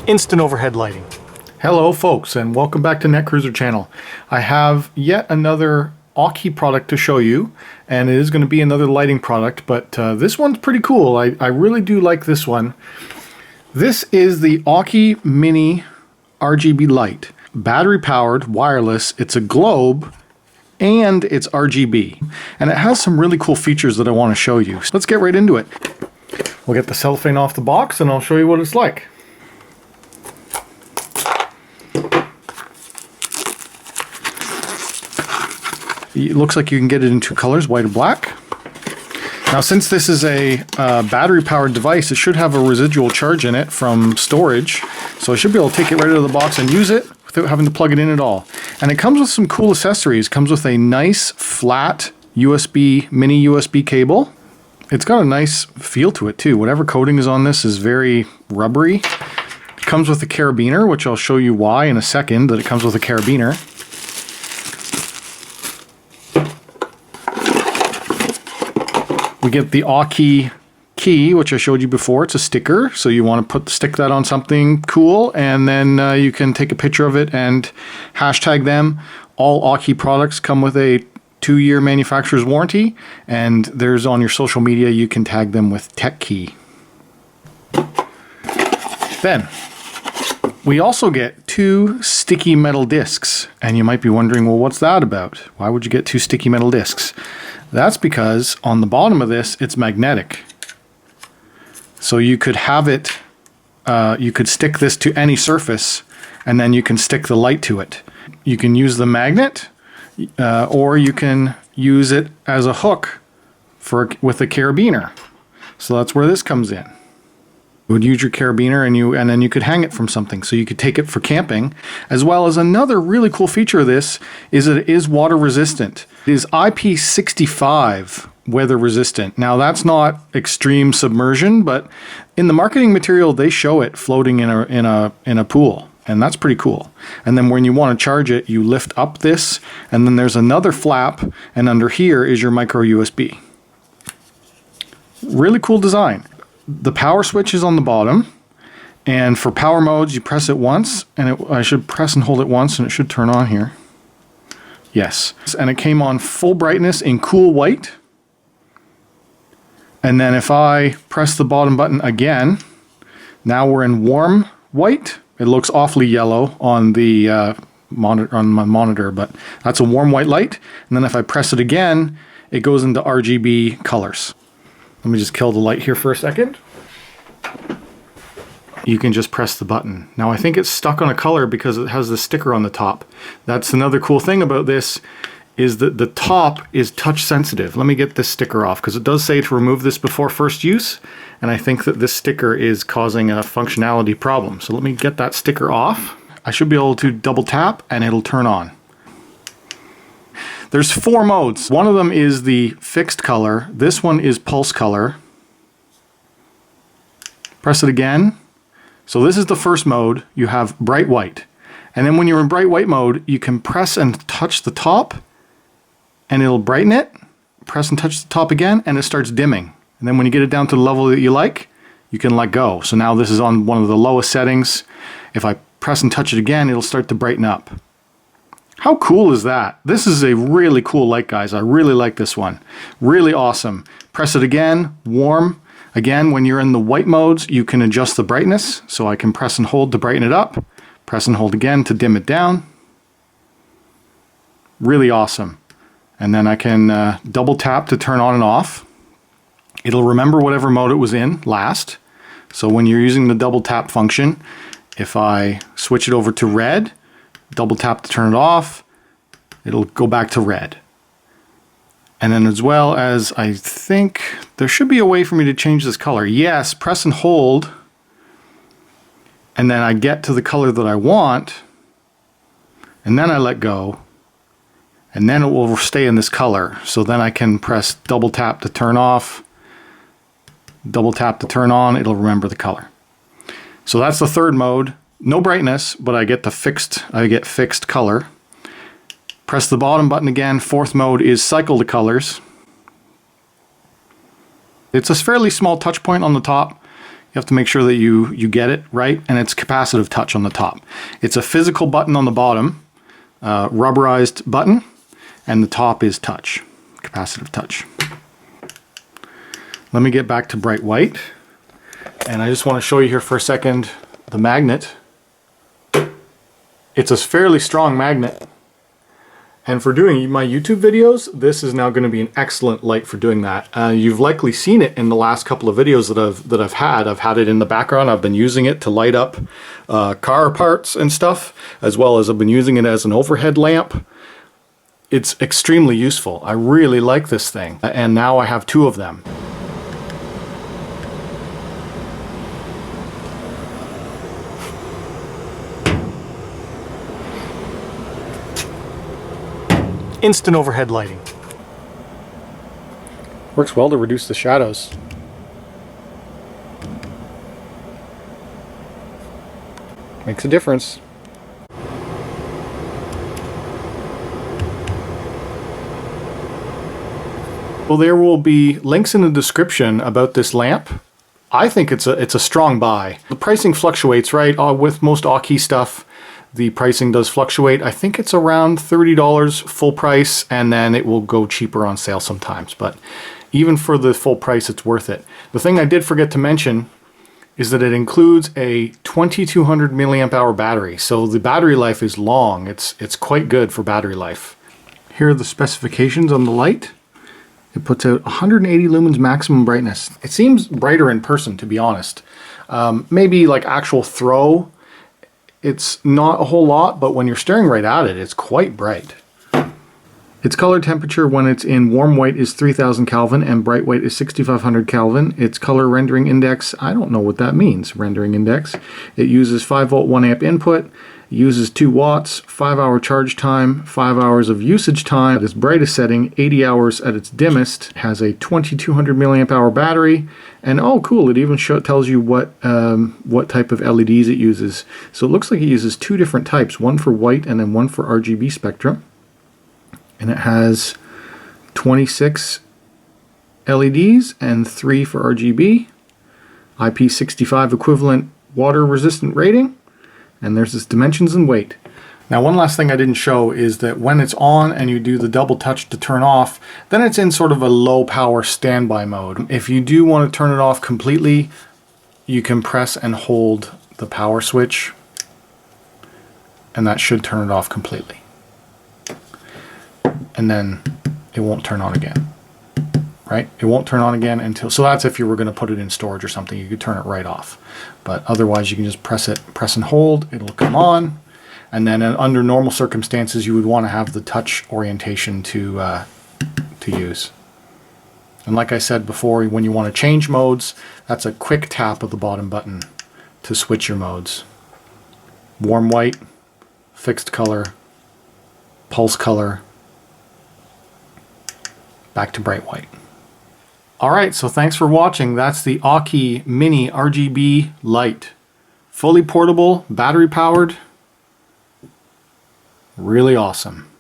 instant overhead lighting. Hello folks, and welcome back to Netcruzer channel. I have yet another Aukey product to show you, and it is going to be another lighting product, but this one's pretty cool. I really do like this one. This is the Aukey Mini RGB light. Battery powered, wireless, it's a globe, and it's RGB. And it has some really cool features that I want to show you. So let's get right into it. We'll get the cellophane off the box and I'll show you what it's like. It looks like you can get it in two colors, white or black. Now, since this is a battery-powered device, it should have a residual charge in it from storage, so I should be able to take it right out of the box and use it without having to plug it in at all. And it comes with some cool accessories. It comes with a nice, flat USB, mini USB cable. It's got a nice feel to it, too. Whatever coating is on this is very rubbery. It comes with a carabiner, which I'll show you why in a second, that it comes with a carabiner. We get the Aukey key, which I showed you before. It's a sticker, so you want to stick that on something cool, and then you can take a picture of it and hashtag them. All Aukey products come with a 2-year manufacturer's warranty, and there's on your social media, you can tag them with tech key. Then, we also get 2 sticky metal discs, and you might be wondering, well, what's that about? Why would you get 2 sticky metal discs? That's because on the bottom of this, it's magnetic. So you could have it, you could stick this to any surface, and then you can stick the light to it. You can use the magnet, or you can use it as a hook with a carabiner. So that's where this comes in. You would use your carabiner and then you could hang it from something. So you could take it for camping, as well as another really cool feature of this is that it is water resistant. It is IP65 weather resistant. Now that's not extreme submersion, but in the marketing material they show it floating in a pool. And that's pretty cool. And then when you want to charge it, you lift up this, and then there's another flap, and under here is your micro USB. Really cool design. The power switch is on the bottom, and for power modes, you press it once, and I should press and hold it once, and it should turn on here. Yes. And it came on full brightness in cool white. And then if I press the bottom button again, now we're in warm white. It looks awfully yellow on the on my monitor, but that's a warm white light. And then if I press it again, it goes into RGB colors. Let me just kill the light here for a second. You can just press the button. Now I think it's stuck on a color because it has the sticker on the top. That's another cool thing about this, is that the top is touch sensitive. Let me get this sticker off, because it does say to remove this before first use, and I think that this sticker is causing a functionality problem. So let me get that sticker off. I should be able to double tap and it'll turn on. There's 4 modes. One of them is the fixed color. This one is pulse color. Press it again. So this is the first mode. You have bright white. And then when you're in bright white mode, you can press and touch the top and it'll brighten it. Press and touch the top again and it starts dimming. And then when you get it down to the level that you like, you can let go. So now this is on one of the lowest settings. If I press and touch it again, it'll start to brighten up. How cool is that? This is a really cool light, guys. I really like this one. Really awesome. Press it again, warm. Again, when you're in the white modes, you can adjust the brightness. So I can press and hold to brighten it up. Press and hold again to dim it down. Really awesome. And then I can double tap to turn on and off. It'll remember whatever mode it was in last. So when you're using the double tap function, if I switch it over to red, double tap to turn it off, it'll go back to red. And then as well as, I think there should be a way for me to change this color. Yes, press and hold, and then I get to the color that I want, and then I let go, and then it will stay in this color. So then I can press double tap to turn off, double tap to turn on, it'll remember the color. So that's the third mode. No brightness, but I get fixed color. Press the bottom button again. Fourth mode is cycle the colors. It's a fairly small touch point on the top. have to make sure that you get it right, and it's capacitive touch on the top. It's a physical button on the bottom, rubberized button, and the top is touch, capacitive touch. Let me get back to bright white, and I just want to show you here for a second the magnet. It's a fairly strong magnet, and for doing my YouTube videos, this is now going to be an excellent light for doing that. You've likely seen it in the last couple of videos that I've had. I've had it in the background. I've been using it to light up car parts and stuff, as well as I've been using it as an overhead lamp. It's extremely useful. I really like this thing, and now I have two of them. Instant overhead lighting. Works well to reduce the shadows. Makes a difference. Well, there will be links in the description about this lamp. I think it's a strong buy. The pricing fluctuates, right? With most Aukey stuff, the pricing does fluctuate. I think it's around $30 full price, and then it will go cheaper on sale sometimes. But even for the full price, it's worth it. The thing I did forget to mention is that it includes a 2200 milliamp hour battery. So the battery life is long. It's quite good for battery life. Here are the specifications on the light. It puts out 180 lumens maximum brightness. It seems brighter in person, to be honest. Maybe like actual throw, it's not a whole lot, but when you're staring right at it, it's quite bright. Its color temperature when it's in warm white is 3000 Kelvin and bright white is 6500 Kelvin. Its color rendering index, I don't know what that means, rendering index. It uses 5 volt 1 amp input, it uses 2 watts, 5-hour charge time, 5 hours of usage time. At its brightest setting, 80 hours at its dimmest, has a 2200 milliamp hour battery, and oh cool, it even tells you what type of LEDs it uses. So it looks like it uses 2 different types, one for white and then one for RGB spectrum. And it has 26 LEDs and 3 for RGB, IP65 equivalent water resistant rating, and there's its dimensions and weight. Now one last thing I didn't show is that when it's on and you do the double touch to turn off, then it's in sort of a low power standby mode. If you do want to turn it off completely, you can press and hold the power switch, and that should turn it off completely. And then it won't turn on again, right? It won't turn on again until, so that's if you were going to put it in storage or something, you could turn it right off. But otherwise you can just press and hold, it'll come on. And then under normal circumstances, you would want to have the touch orientation to use. And like I said before, when you want to change modes, that's a quick tap of the bottom button to switch your modes. Warm white, fixed color, pulse color, back to bright white. Alright, so thanks for watching. That's the Aukey Mini RGB light. Fully portable, battery powered. Really awesome.